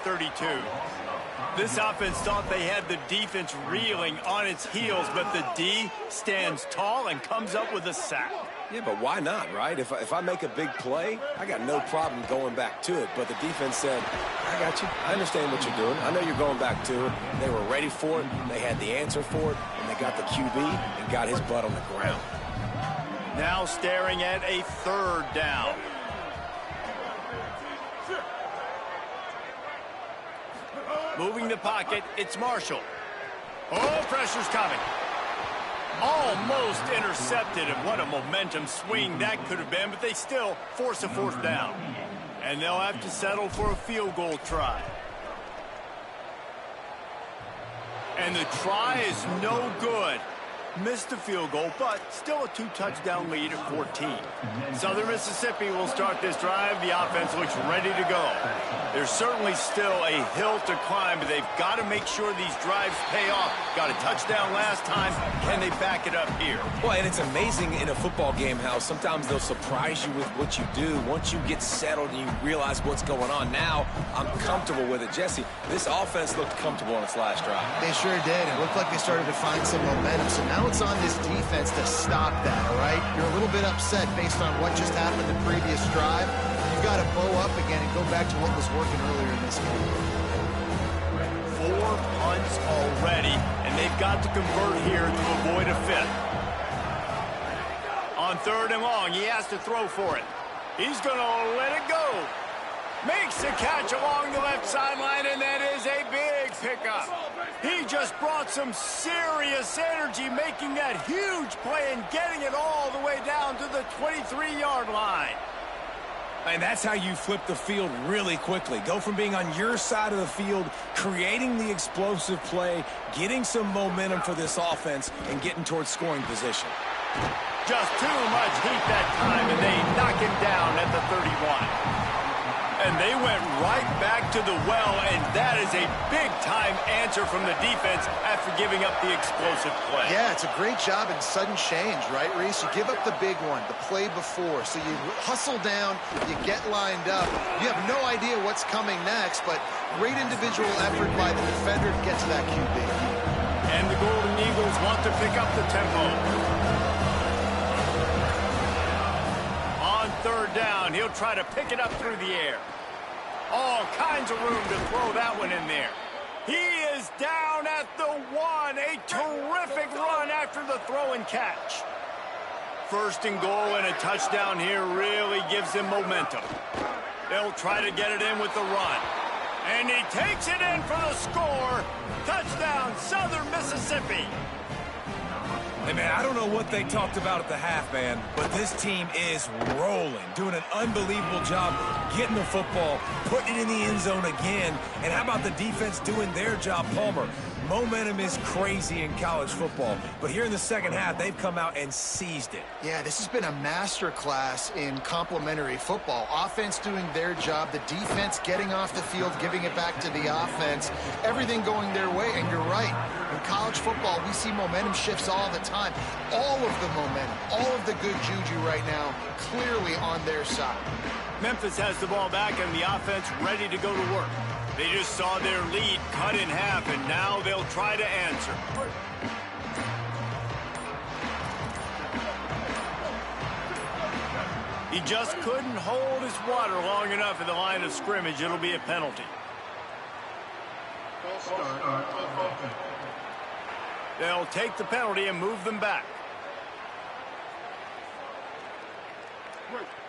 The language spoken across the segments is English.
32. This offense thought they had the defense reeling on its heels, but the D stands tall and comes up with a sack. Yeah, but why not, right? If I make a big play, I got no problem going back to it. But the defense said, I got you. I understand what you're doing. I know you're going back to it. They were ready for it. They had the answer for it. And they got the QB and got his butt on the ground. Now staring at a 3rd down. Moving the pocket, it's Marshall. Oh, pressure's coming. Almost intercepted, and what a momentum swing that could have been, but they still force a 4th down. And they'll have to settle for a field goal try. And the try is no good. Missed the field goal, but still a 2-touchdown lead at 14. Southern Mississippi will start this drive. The offense looks ready to go. There's certainly still a hill to climb, but they've got to make sure these drives pay off. Got a touchdown last time. Can they back it up here? Well, and it's amazing in a football game how sometimes they'll surprise you with what you do. Once you get settled and you realize what's going on, now I'm comfortable with it. Jesse, this offense looked comfortable on its last drive. They sure did. It looked like they started to find some momentum. So now it's on this defense to stop that, all right? You're a little bit upset based on what just happened the previous drive. You've got to bow up again and go back to what was working earlier in this game. 4 punts already, and they've got to convert here to avoid a 5th. On 3rd and long, he has to throw for it. He's going to let it go. Makes the catch along the left sideline, and that is a big pickup. He just brought some serious energy, making that huge play and getting it all the way down to the 23-yard line. And that's how you flip the field really quickly. Go from being on your side of the field, creating the explosive play, getting some momentum for this offense, and getting towards scoring position. Just too much heat that time, and they knock him down at the 31. And they went right back to the well, and that is a big-time answer from the defense after giving up the explosive play. Yeah, it's a great job in sudden change, right, Reese? You give up the big one, the play before, so you hustle down, you get lined up. You have no idea what's coming next, but great individual effort by the defender to get to that QB. And the Golden Eagles want to pick up the tempo. On 3rd down, he'll try to pick it up through the air. All kinds of room to throw that one in there. He is down at the 1. A terrific run after the throw and catch. 1st and goal and a touchdown here really gives him momentum. They'll try to get it in with the run. And he takes it in for the score. Touchdown, Southern Mississippi. Hey, man, I don't know what they talked about at the half, man, but this team is rolling, doing an unbelievable job getting the football, putting it in the end zone again. And how about the defense doing their job, Palmer? Momentum is crazy in college football, but here in the second half, they've come out and seized it. Yeah, this has been a masterclass in complementary football. Offense doing their job, the defense getting off the field, giving it back to the offense, everything going their way. And you're right, in college football, we see momentum shifts all the time. All of the momentum, all of the good juju right now, clearly on their side. Memphis has the ball back and the offense ready to go to work. They just saw their lead cut in half, and now they'll try to answer. He just couldn't hold his water long enough at the line of scrimmage. It'll be a penalty. They'll take the penalty and move them back.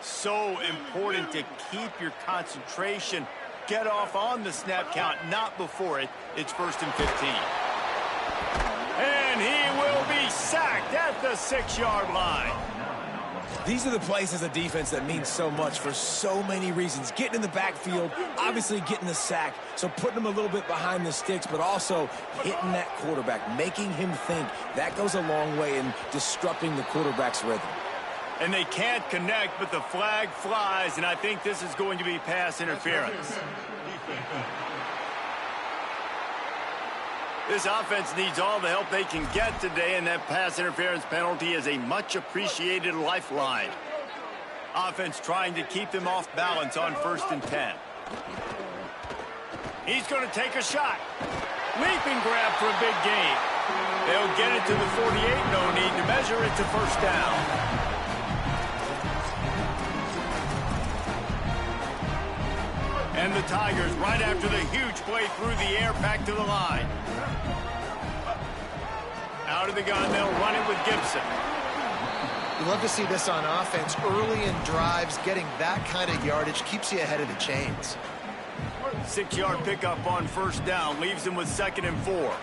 So important to keep your concentration. Get off on the snap count, not before it. It's 1st and 15. And he will be sacked at the 6-yard line. These are the plays as a defense that mean so much for so many reasons. Getting in the backfield, obviously getting the sack, so putting them a little bit behind the sticks, but also hitting that quarterback, making him think. That goes a long way in disrupting the quarterback's rhythm. And they can't connect, but the flag flies, and I think this is going to be pass interference. This offense needs all the help they can get today, and that pass interference penalty is a much-appreciated lifeline. Offense trying to keep them off balance on 1st and 10. He's going to take a shot. Leaping grab for a big gain. They'll get it to the 48. No need to measure it to first down. And the Tigers, right after the huge play through the air, back to the line. Out of the gun, they'll run it with Gibson. You love to see this on offense. Early in drives, getting that kind of yardage keeps you ahead of the chains. 6-yard pickup on first down, leaves him with 2nd and 4.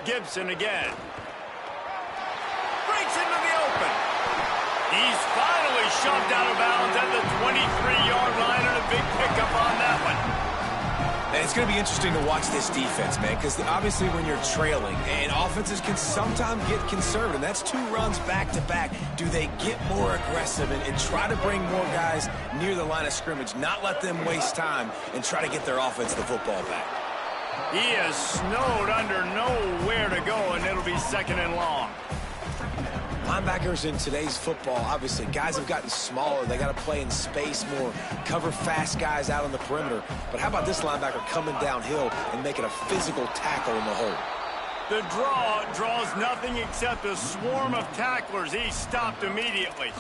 Gibson again. Breaks into the open. He's finally shoved out of bounds at the 23-yard line, and a big pickup on that one. And it's going to be interesting to watch this defense, man, because obviously when you're trailing, and offenses can sometimes get conservative. That's 2 runs back-to-back. Do they get more aggressive and try to bring more guys near the line of scrimmage, not let them waste time, and try to get their offense the football back? He is snowed under, nowhere to go, and it'll be 2nd and long. Linebackers in today's football, obviously, guys have gotten smaller. They got to play in space more, cover fast guys out on the perimeter. But how about this linebacker coming downhill and making a physical tackle in the hole? The draw draws nothing except a swarm of tacklers. He's stopped immediately.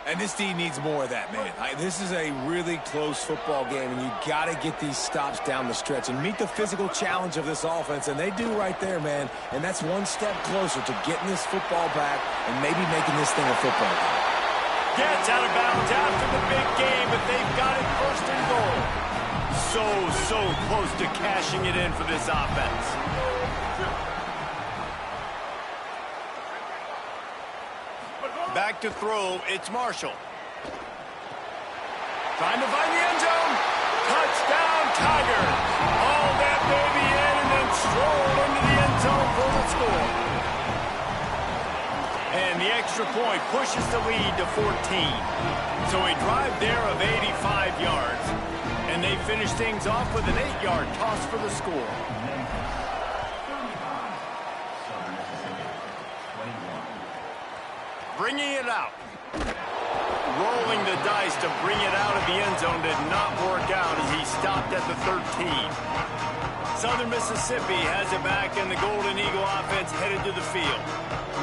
And this team needs more of that, man. This is a really close football game, and you got to get these stops down the stretch and meet the physical challenge of this offense, and they do right there, man. And that's one step closer to getting this football back and maybe making this thing a football game. Gets out of bounds after the big game, but they've got it 1st and goal. So close to cashing it in for this offense. Back to throw, it's Marshall. Trying to find the end zone. Touchdown, Tigers. Haul that baby in and then stroll into the end zone for the score. And the extra point pushes the lead to 14. So a drive there of 85 yards. And they finish things off with an 8-yard toss for the score. Bringing it out. Rolling the dice to bring it out of the end zone did not work out as he stopped at the 13. Southern Mississippi has it back, and the Golden Eagle offense headed to the field.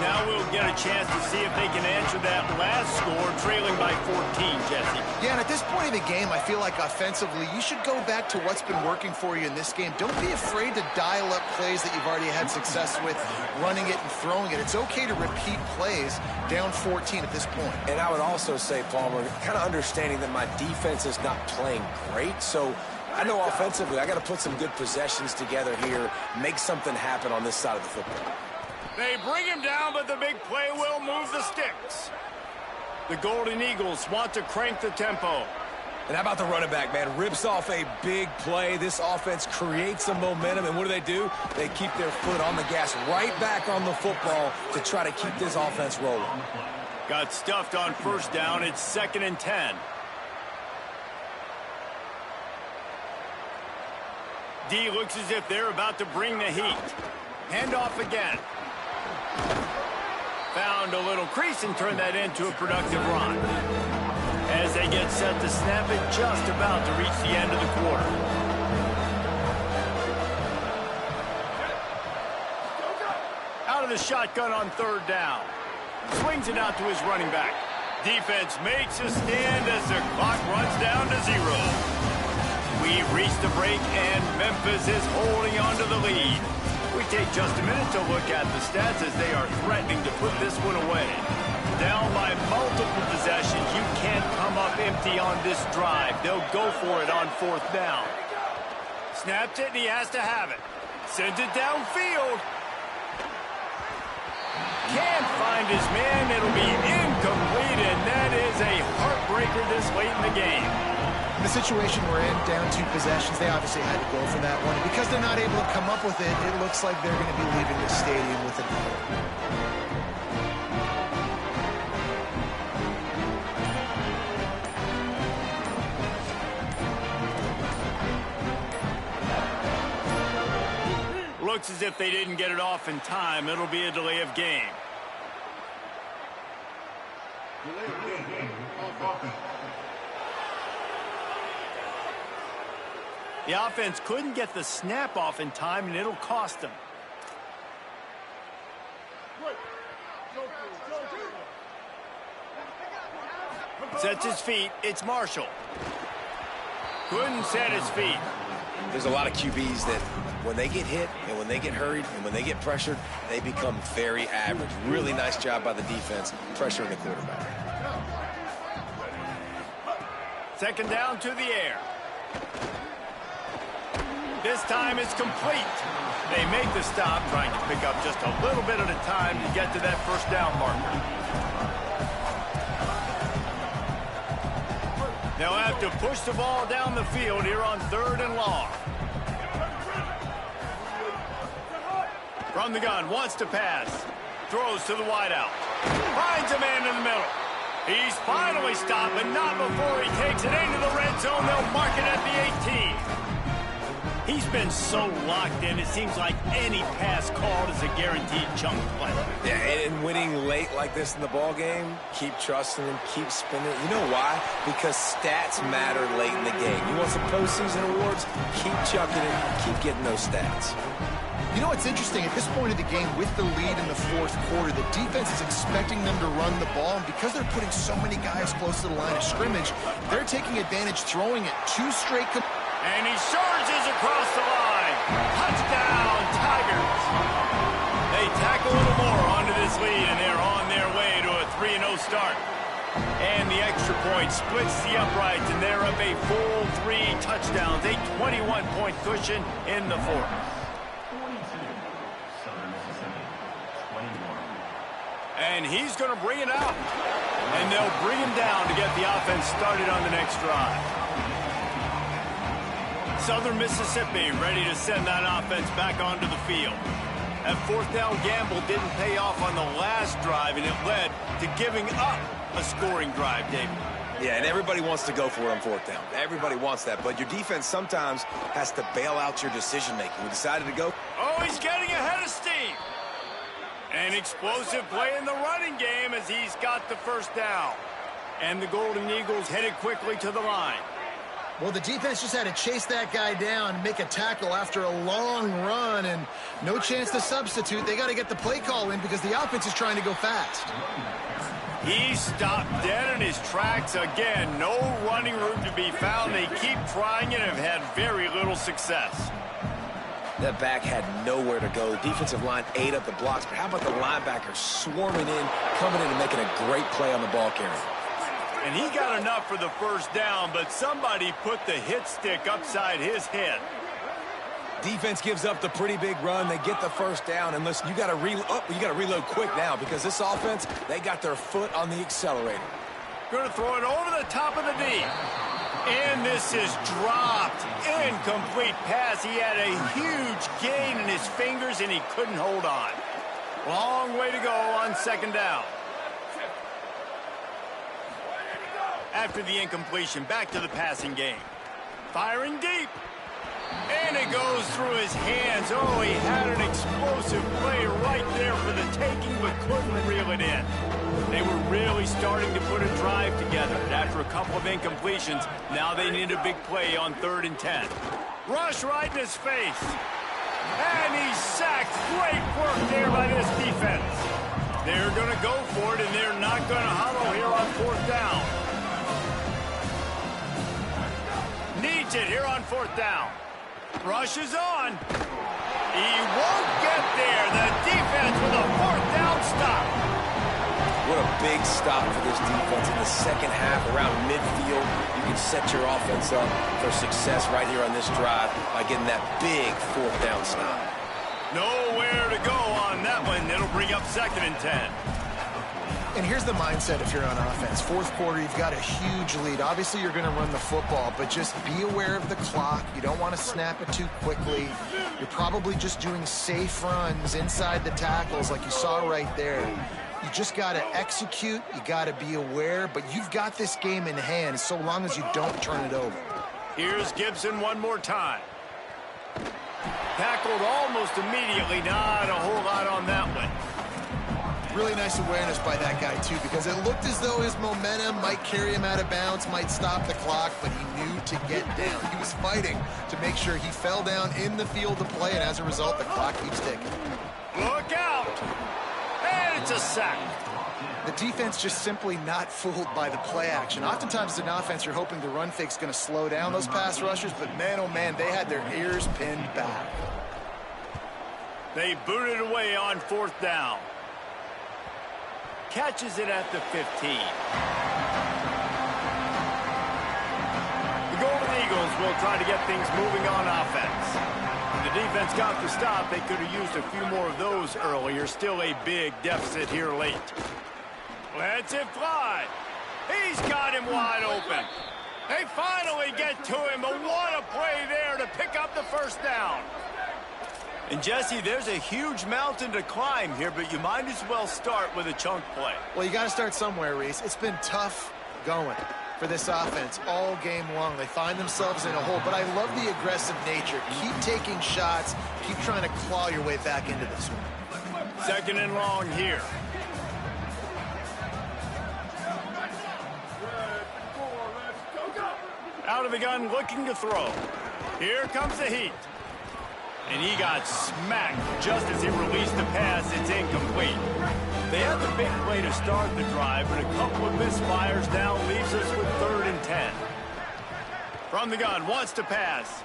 Now we'll get a chance to see if they can answer that last score, trailing by 14, Jesse. Yeah, and at this point in the game, I feel like offensively, you should go back to what's been working for you in this game. Don't be afraid to dial up plays that you've already had success with, running it and throwing it. It's okay to repeat plays down 14 at this point. And I would also say, Palmer, kind of understanding that my defense is not playing great, so I know offensively I got to put some good possessions together here, make something happen on this side of the football. They bring him down, but the big play will move the sticks. The Golden Eagles want to crank the tempo. And how about the running back, man? Rips off a big play. This offense creates some momentum, and what do? They keep their foot on the gas, right back on the football to try to keep this offense rolling. Got stuffed on first down. It's 2nd and 10. D looks as if they're about to bring the heat. Handoff again. Found a little crease and turned that into a productive run. As they get set to snap it, just about to reach the end of the quarter. Out of the shotgun on 3rd down. Swings it out to his running back. Defense makes a stand as the clock runs down to 0. We've reached the break, and Memphis is holding on to the lead. We take just a minute to look at the stats as they are threatening to put this one away. Down by multiple possessions, you can't come up empty on this drive. They'll go for it on 4th down. Snaps it, and he has to have it. Sends it downfield. Can't find his man. It'll be incomplete, and that is a heartbreaker this late in the game. In the situation we're in, down 2 possessions, they obviously had to go for that one. And because they're not able to come up with it, it looks like they're going to be leaving the stadium with a Looks as if they didn't get it off in time. It'll be a delay of game. The offense couldn't get the snap off in time, and it'll cost them. Sets his feet. It's Marshall. Couldn't set his feet. There's a lot of QBs that when they get hit and when they get hurried and when they get pressured, they become very average. Really nice job by the defense pressuring the quarterback. Second down to the air. This time it's complete. They make the stop, trying to pick up just a little bit at a time to get to that first down marker. They'll have to push the ball down the field here on 3rd and long. From the gun, wants to pass. Throws to the wideout. Finds a man in the middle. He's finally stopped, but not before he takes it into the red zone. They'll mark it at the 18. He's been so locked in, it seems like any pass called is a guaranteed chunk play. Yeah, and winning late like this in the ball game, keep trusting him, keep spinning. You know why? Because stats matter late in the game. You want some postseason awards? Keep chucking it, keep getting those stats. You know what's interesting? At this point of the game, with the lead in the 4th quarter, the defense is expecting them to run the ball, and because they're putting so many guys close to the line of scrimmage, they're taking advantage, throwing it 2 straight. And he surges across the line. Touchdown, Tigers. They tack a little more onto this lead, and they're on their way to a 3-0 start. And the extra point splits the uprights, and they're up a full 3 touchdowns, a 21-point cushion in the 4th. And he's going to bring it out. And they'll bring him down to get the offense started on the next drive. Southern Mississippi ready to send that offense back onto the field. That 4th down gamble didn't pay off on the last drive, and it led to giving up a scoring drive, David. Yeah, and everybody wants to go for it on 4th down. Everybody wants that, but your defense sometimes has to bail out your decision-making. We decided to go. Oh, he's getting ahead of steam. An explosive play in the running game as he's got the first down. And the Golden Eagles headed quickly to the line. Well, the defense just had to chase that guy down, make a tackle after a long run, and no chance to substitute. They got to get the play call in because the offense is trying to go fast. He stopped dead in his tracks again. No running room to be found. They keep trying it and have had very little success. That back had nowhere to go. The defensive line ate up the blocks, but how about the linebackers swarming in, coming in and making a great play on the ball carrier? And he got enough for the first down, but somebody put the hit stick upside his head. Defense gives up the pretty big run. They get the first down, and listen, you got to reload quick now because this offense, they got their foot on the accelerator. Going to throw it over the top of the D. And this is dropped. Incomplete pass. He had a huge gain in his fingers, and he couldn't hold on. Long way to go on 2nd down. After the incompletion, back to the passing game. Firing deep. And it goes through his hands. Oh, he had an explosive play right there for the taking, but couldn't reel it in. They were really starting to put a drive together. And after a couple of incompletions, now they need a big play on 3rd and 10. Rush right in his face. And he's sacked. Great work there by this defense. They're going to go for it, and they're not going to huddle here on 4th down. Needs it here on 4th down. Rush is on. He won't get there. The defense with a 4th down stop. What a big stop for this defense in the second half around midfield. You can set your offense up for success right here on this drive by getting that big 4th down stop. Nowhere to go on that one. It'll bring up 2nd and 10. And here's the mindset if you're on offense. 4th quarter, you've got a huge lead. Obviously, you're going to run the football, but just be aware of the clock. You don't want to snap it too quickly. You're probably just doing safe runs inside the tackles like you saw right there. You just got to execute. You got to be aware, but you've got this game in hand so long as you don't turn it over. Here's Gibson one more time. Tackled almost immediately. Not a whole lot on that one. Really nice awareness by that guy, too, because it looked as though his momentum might carry him out of bounds, might stop the clock, but he knew to get down. He was fighting to make sure he fell down in the field to play, and as a result, the clock keeps ticking. Look out! And it's a sack. The defense just simply not fooled by the play action. Oftentimes, as an offense, you're hoping the run fake's going to slow down those pass rushers, but man, oh man, they had their ears pinned back. They booted away on 4th down. Catches it at the 15. The Golden Eagles will try to get things moving on offense. When the defense got the stop, they could have used a few more of those earlier. Still a big deficit here late. Lets it fly. He's got him wide open. They finally get to him, but what a play there to pick up the 1st down. And, Jesse, there's a huge mountain to climb here, but you might as well start with a chunk play. Well, you got to start somewhere, Reese. It's been tough going for this offense all game long. They find themselves in a hole, but I love the aggressive nature. Keep taking shots. Keep trying to claw your way back into this one. 2nd and long here. Out of the gun, looking to throw. Here comes the heat. And he got smacked just as he released the pass. It's incomplete. They had the big play to start the drive, but a couple of misfires now leaves us with 3rd and 10. From the gun, wants to pass.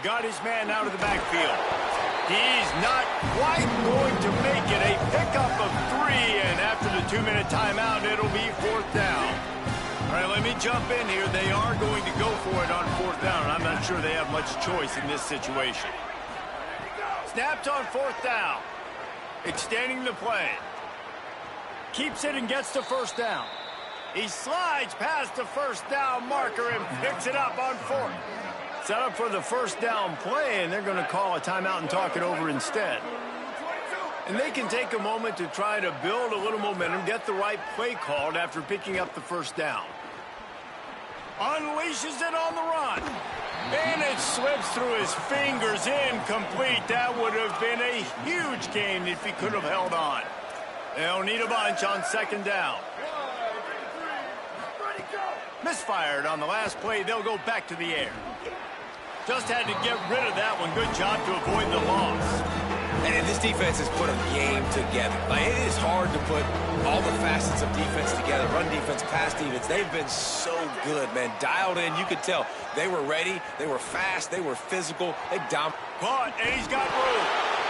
Got his man out of the backfield. He's not quite going to make it. A pickup of 3, and after the 2-minute timeout, it'll be 4th down. All right, let me jump in here. They are going to go for it on 4th down, and I'm not sure they have much choice in this situation. Snapped on 4th down. Extending the play. Keeps it and gets to 1st down. He slides past the 1st down marker and picks it up on 4th. Set up for the 1st down play, and they're going to call a timeout and talk it over instead. And they can take a moment to try to build a little momentum, get the right play called after picking up the 1st down. Unleashes it on the run. And it slips through his fingers, incomplete. That would have been a huge gain if he could have held on. They'll need a bunch on 2nd down. Misfired on the last play. They'll go back to the air. Just had to get rid of that one. Good job to avoid the loss. And this defense has put a game together. Like, it is hard to put all the facets of defense together. Run defense, pass defense. They've been so good, man. Dialed in. You could tell they were ready. They were fast. They were physical. They dominated. Caught, and he's got room.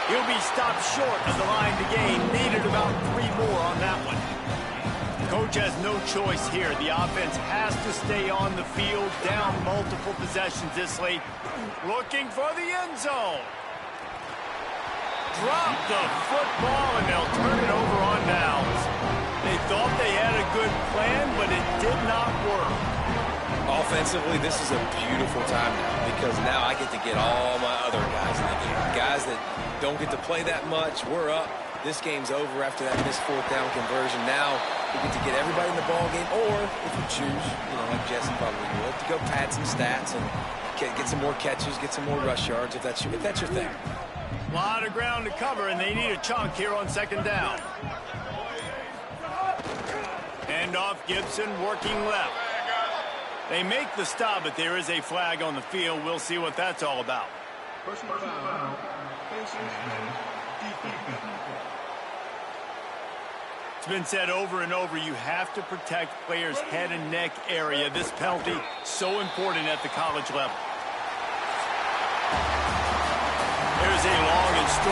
He'll be stopped short of the line to gain. Needed about 3 more on that one. Coach has no choice here. The offense has to stay on the field, down multiple possessions this late. Looking for the end zone. Drop the football, and they'll turn it over on downs. They thought they had a good plan, but it did not work. Offensively, this is a beautiful time now because now I get to get all my other guys in the game. Guys that don't get to play that much. We're up. This game's over after that missed 4th down conversion. Now we get to get everybody in the ball game, or if you choose, like Jesse probably would, to go pad some stats and get some more catches, get some more rush yards if that's your thing. A lot of ground to cover, and they need a chunk here on 2nd down. Hand off, Gibson working left. They make the stop, but there is a flag on the field. We'll see what that's all about. It's been said over and over, you have to protect players' head and neck area. This penalty, so important at the college level. There's a long and storied